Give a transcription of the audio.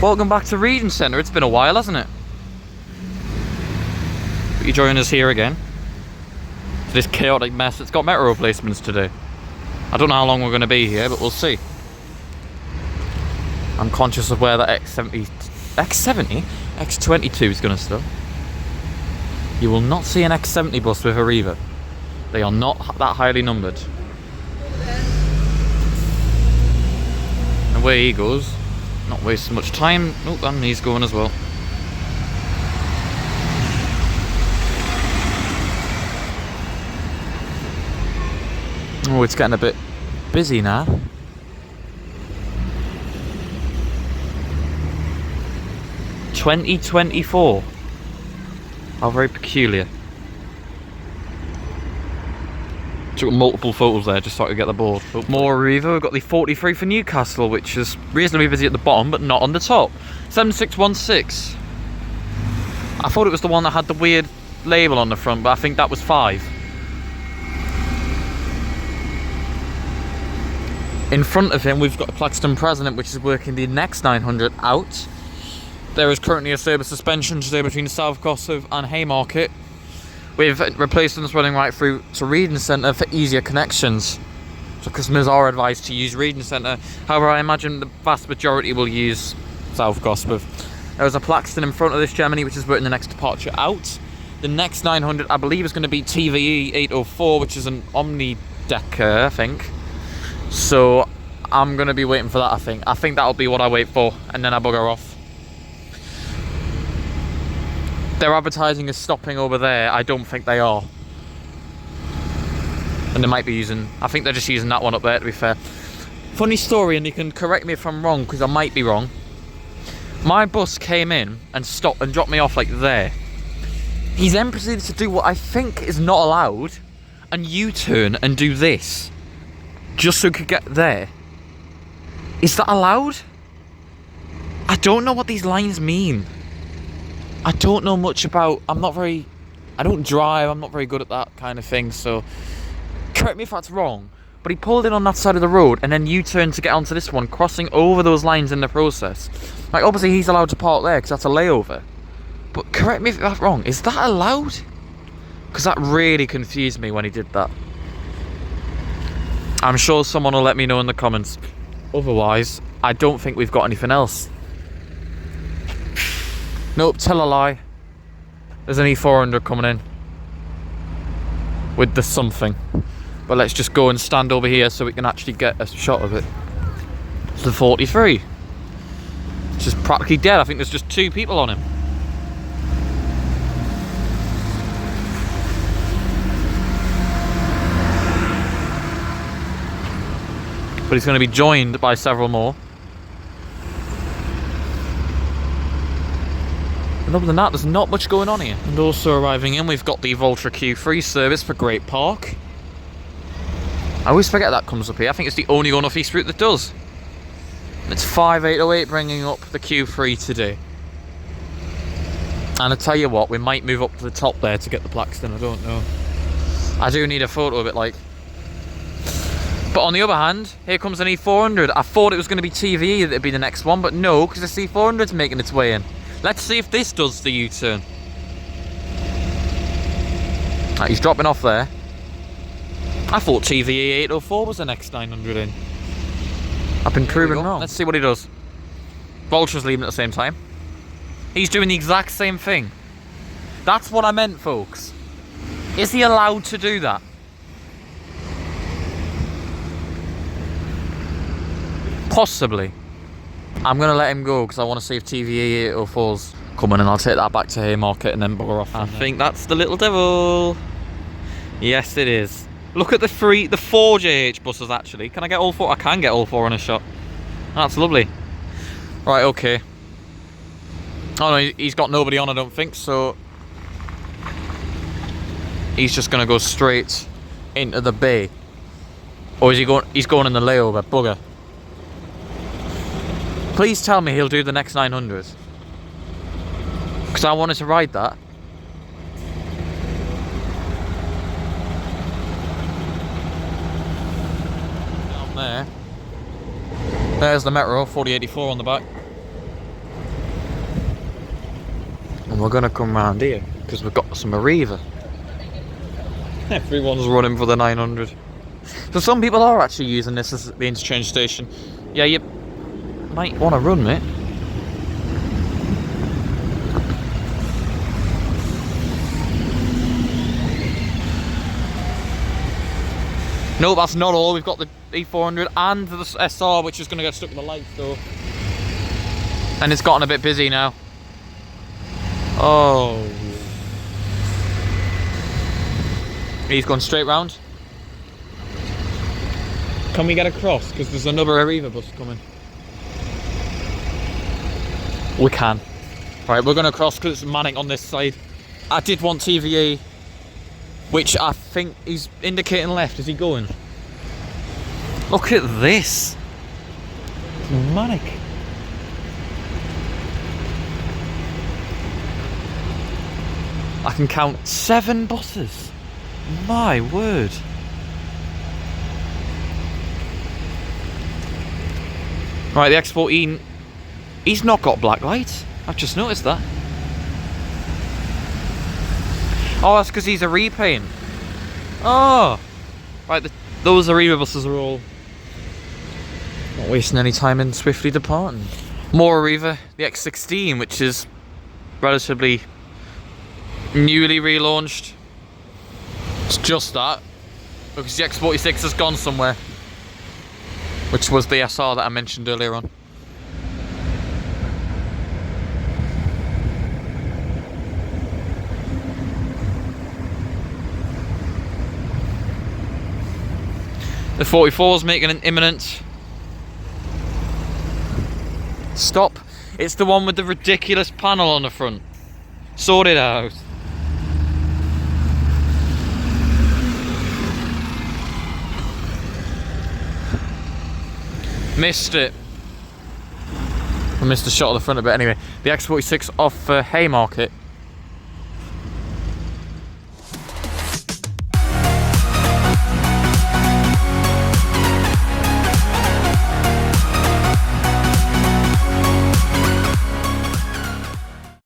Welcome back to Regent Centre. It's been a while, hasn't it? But you're joining us here again. This chaotic mess. It's got metro replacements to do. I don't know how long we're going to be here, but we'll see. I'm conscious of where that X22 is going to stop. You will not see an X70 bus with a Arriva. They are not that highly numbered. And away he goes. Not wasting much time. Oh, and he's going as well. Oh, it's getting a bit busy now. $20.24. How very peculiar. Took multiple photos there just so I could get the board. But more Arriva. We've got the 43 for Newcastle, which is reasonably busy at the bottom, but not on the top. 7616. I thought it was the one that had the weird label on the front, but I think that was 5. In front of him, we've got a Plaxton President, which is working the next 900 out. There is currently a service suspension today between South Gosford and Haymarket, with replacements running right through to Regent Centre for easier connections. So customers are advised to use Regent Centre. However, I imagine the vast majority will use South Gosford. There's a Plaxton in front of this Gemini, which is working the next departure out. The next 900, I believe, is going to be TVE 804, which is an omni-decker, I think. So I'm going to be waiting for that, I think. I think that'll be what I wait for, and then I bugger off. Their advertising is stopping over there. I don't think they are. And they might be using... I think they're just using that one up there, to be fair. Funny story, and you can correct me if I'm wrong, because I might be wrong. My bus came in and stopped and dropped me off like there. He's then proceeded to do what I think is not allowed, and U-turn and do this. Just so he could get there. Is that allowed? I don't know what these lines mean. I don't know much about... I don't drive, I'm not very good at that kind of thing, so... Correct me if that's wrong, but he pulled in on that side of the road and then U-turned to get onto this one, crossing over those lines in the process. Like, obviously he's allowed to park there because that's a layover. But correct me if that's wrong, is that allowed? Because that really confused me when he did that. I'm sure someone will let me know in the comments. Otherwise, I don't think we've got anything else. Nope, tell a lie. There's an E400 coming in. With the something. But let's just go and stand over here so we can actually get a shot of it. It's the 43. It's just practically dead. I think there's just 2 people on him. But he's going to be joined by several more. And other than that, there's not much going on here. And also arriving in, we've got the Voltra Q3 service for Great Park. I always forget that comes up here. I think it's the only Going Off East route that does. And it's 5808 bringing up the Q3 today. And I tell you what, we might move up to the top there to get the Plaxton. I don't know. I do need a photo of it, like. But on the other hand, here comes an E400. I thought it was going to be TVE that would be the next one, but no, because the C400's making its way in. Let's see if this does the U-turn. Right, he's dropping off there. I thought TVE 804 was the next 900 in. I've been proven wrong. Let's see what he does. Vulture's leaving at the same time. He's doing the exact same thing. That's what I meant, folks. Is he allowed to do that? Possibly. I'm going to let him go because I want to see if TVE 804's coming, and I'll take that back to Haymarket and then bugger off. I think that's the little devil. Yes, it is. Look at the 4 JH buses, actually. Can I get all 4? I can get all 4 in a shot. That's lovely. Right, okay. Oh no, he's got nobody on, I don't think, so... He's just going to go straight into the bay. Or is he going... He's going in the layover, bugger. Please tell me he'll do the next 900. Because I wanted to ride that. Down there. There's the Metro 4084 on the back. And we're gonna come round here because we've got some Arriva. Everyone's running for the 900. So some people are actually using this as the interchange station. Yeah, you might want to run, mate. No, that's not all. We've got the E400 and the SR, which is going to get stuck in the lights though. And it's gotten a bit busy now. Oh. He's gone straight round. Can we get across? Because there's another Arriva bus coming. We can. Right, we're going to cross because it's manic on this side. I did want TVA, which I think he's indicating left. Is he going? Look at this. It's manic. I can count 7 buses. My word. Right, the X14, he's not got black lights. I've just noticed that. Oh, that's because he's a repaint. Oh. Right, those Arriva buses are all not wasting any time in swiftly departing. More Arriva, the X16, which is relatively newly relaunched. It's just that, because the X46 has gone somewhere, which was the SR that I mentioned earlier on. The 44 is making an imminent stop. It's the one with the ridiculous panel on the front. Sort it out. Missed it. I missed the shot of the front a bit anyway. The X46 off Haymarket.